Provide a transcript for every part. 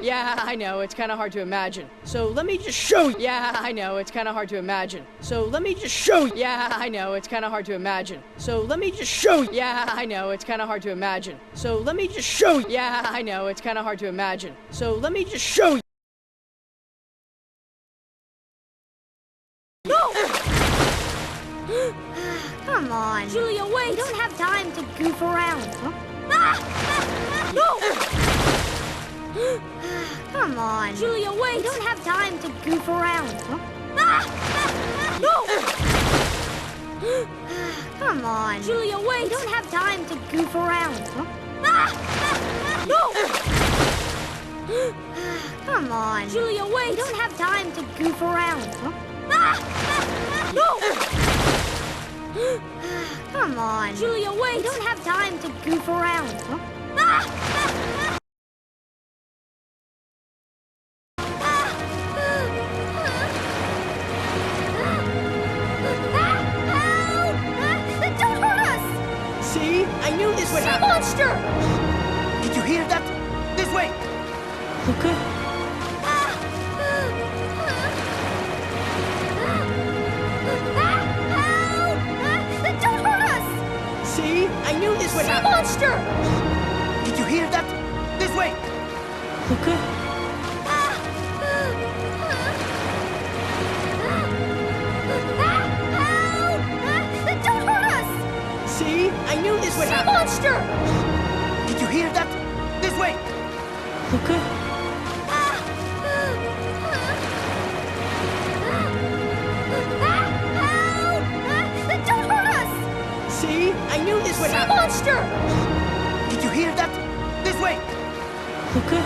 Yeah, I know, it's kind of hard to imagine. So let me just show you. Yeah, I know, it's kind of hard to imagine. So let me just show you. Yeah, I know, it's kind of hard to imagine. So let me just show you. Yeah, I know, it's kind of hard to imagine. So let me just show you. Yeah, I know, it's kind of hard to imagine. So let me just show you. No! Come on. Julia, wait! We don't have time to goof around. Huh? No! Come on. Julia, wait! We don't have time to goof around. Huh? No! Come on. Julia, wait! We don't have time to goof around. Huh? No! Come on. Julia, wait! We don't have time to goof around. Huh? No! Come on. Julia, wait! We don't have time to goof around. Huh? Don't hurt us! See? I knew this would Sea happen. monster! Did you hear that? This way! LUCA? Don't hurt us! See? I knew this would Sea happen. monster! Did you hear that? This way! LUCA? Don't hurt us! See? I knew this would Sea happen. monster! Did you hear that? This way! LUCA? Don't hurt us! See? I knew this would Sea happen. monster! Did you hear that? This way! LUCA?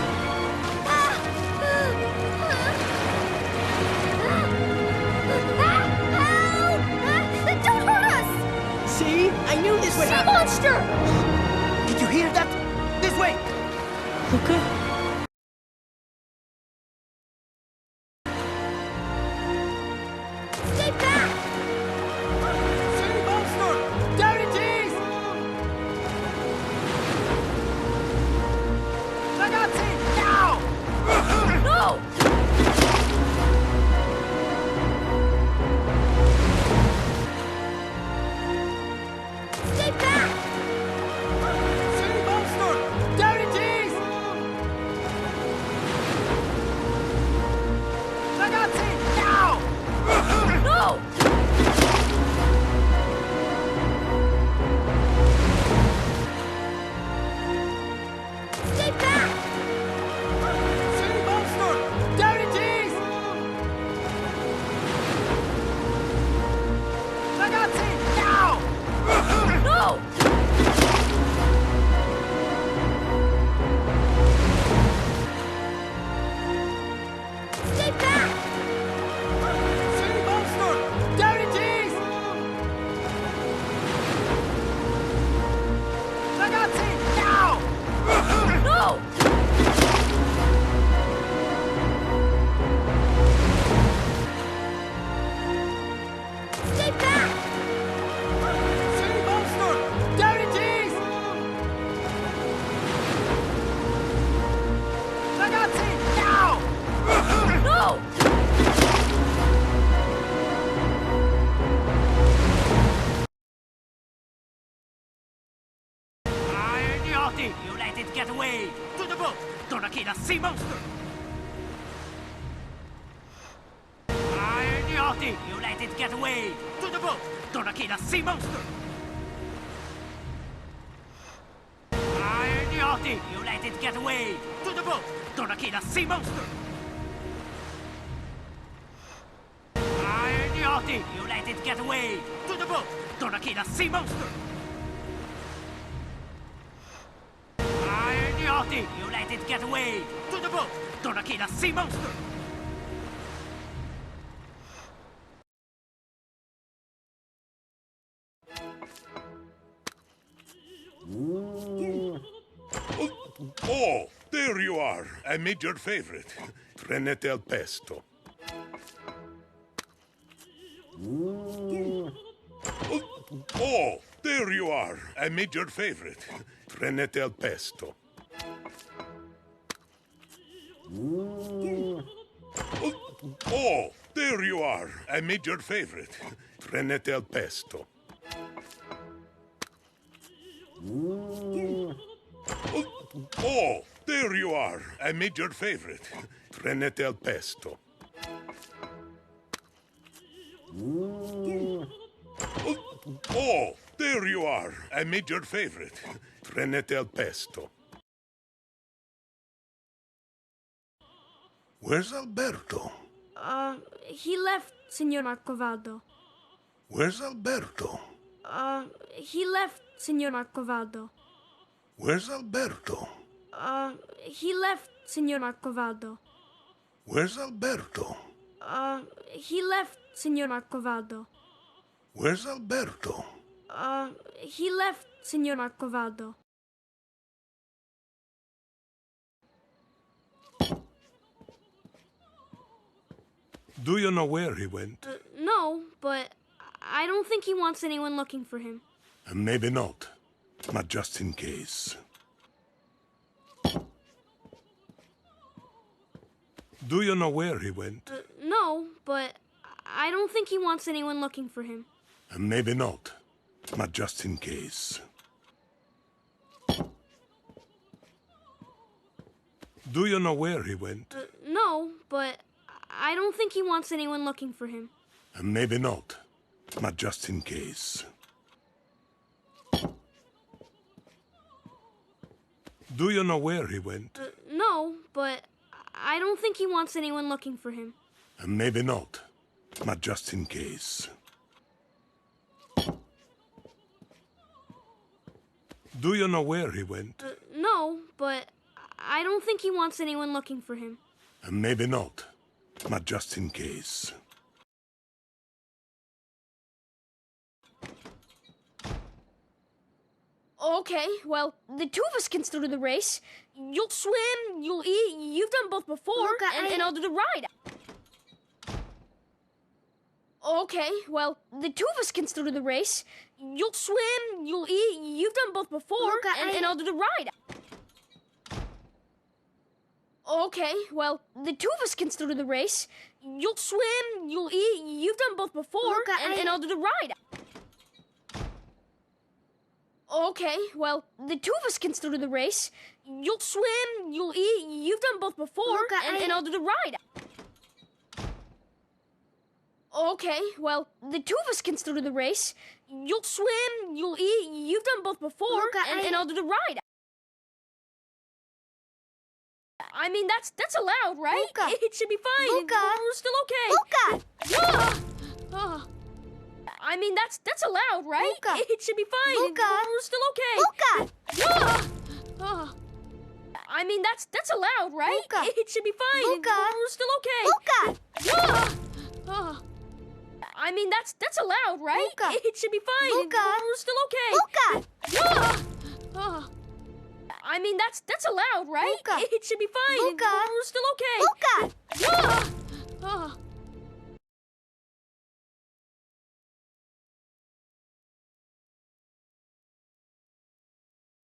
Don't hurt us! See? I knew this would Sea happen. monster! Did you hear that? This way! LUCA? Stay back! Sea monster! Down it is! Ragazzi, now! No! Stay back! Sea monster! Down it is! Ragazzi, now! No! Stay back! Sea monster! Down it is! Ragazzi, now! No! Stay back! Sea monster! Down it is! Ragazzi, now! No! Stay back! Sea monster! Down it is! Ragazzi, now! No! Idioti! You let it get away! To the boat! Gonna kill a sea monster! Idioti! You let it get away! To the boat! Gonna kill a sea monster! Idioti! You let it get away! To the boat! Gonna kill a sea monster! Idioti! You let it get away! To the boat! Gonna kill a sea monster! Idioti! You let it get away! To the boat! Gonna kill a sea monster! Oh, there you are. I made your favorite. Trenette al pesto. Oh, there you are. I made your favorite. Trenette al pesto. Oh, there you are. I made your favorite. Trenette al pesto. Oh, there you are. I made your favorite. Trenette al pesto. Oh, there you are. I made your favorite. Trenette al pesto. Where's Alberto? He left, Signor Marcovaldo. Where's Alberto? He left, Signor Marcovaldo. Where's Alberto? He left, Signor Marcovaldo. Where's Alberto? He left, Signor Marcovaldo. Where's Alberto? He left, Signor Marcovaldo. Do you know where he went? No, but I don't think he wants anyone looking for him. Maybe not. But just in case. Do you know where he went? No, but I don't think he wants anyone looking for him. Maybe not. But just in case. Do you know where he went? No, but I don't think he wants anyone looking for him. Maybe not. But just in case. Do you know where he went? No, but I don't think he wants anyone looking for him. Maybe not. But just in case. Do you know where he went? No, but I don't think he wants anyone looking for him. Maybe not. But just in case. Okay, well, the two of us can still do the race. You'll swim, you'll eat, you've done both before, Luca, and I'll do the ride. Okay, well, the two of us can still do the race. You'll swim, you'll eat, you've done both before, Luca, and I'll do the ride. Okay, well, the two of us can still do the race. You'll swim, you'll eat, you've done both before, Luca, and I'll do the ride. Okay, well, the two of us can still do the race. You'll swim, you'll eat, you've done both before, Luca, and I'll do the ride. Okay, well, the two of us can still do the race. You'll swim, you'll eat, you've done both before, Luca, and I'll do the ride. I mean, that's allowed, right? Luca. It should be fine. Luca. We're still okay. Luca! Ah! I mean, that's allowed, right? Luca. It should be fine. Luca. We're still okay. Luca! Ah! I mean, that's allowed, right? Luca. It should be fine. Luca. We're still okay. Luca! Ah! I mean, that's allowed, right? Luca. It should be fine. Luca. We're still okay. Luca! Ah! I mean, that's allowed, right? Luca. It should be fine. Luca. We're still okay. Luca! Ah!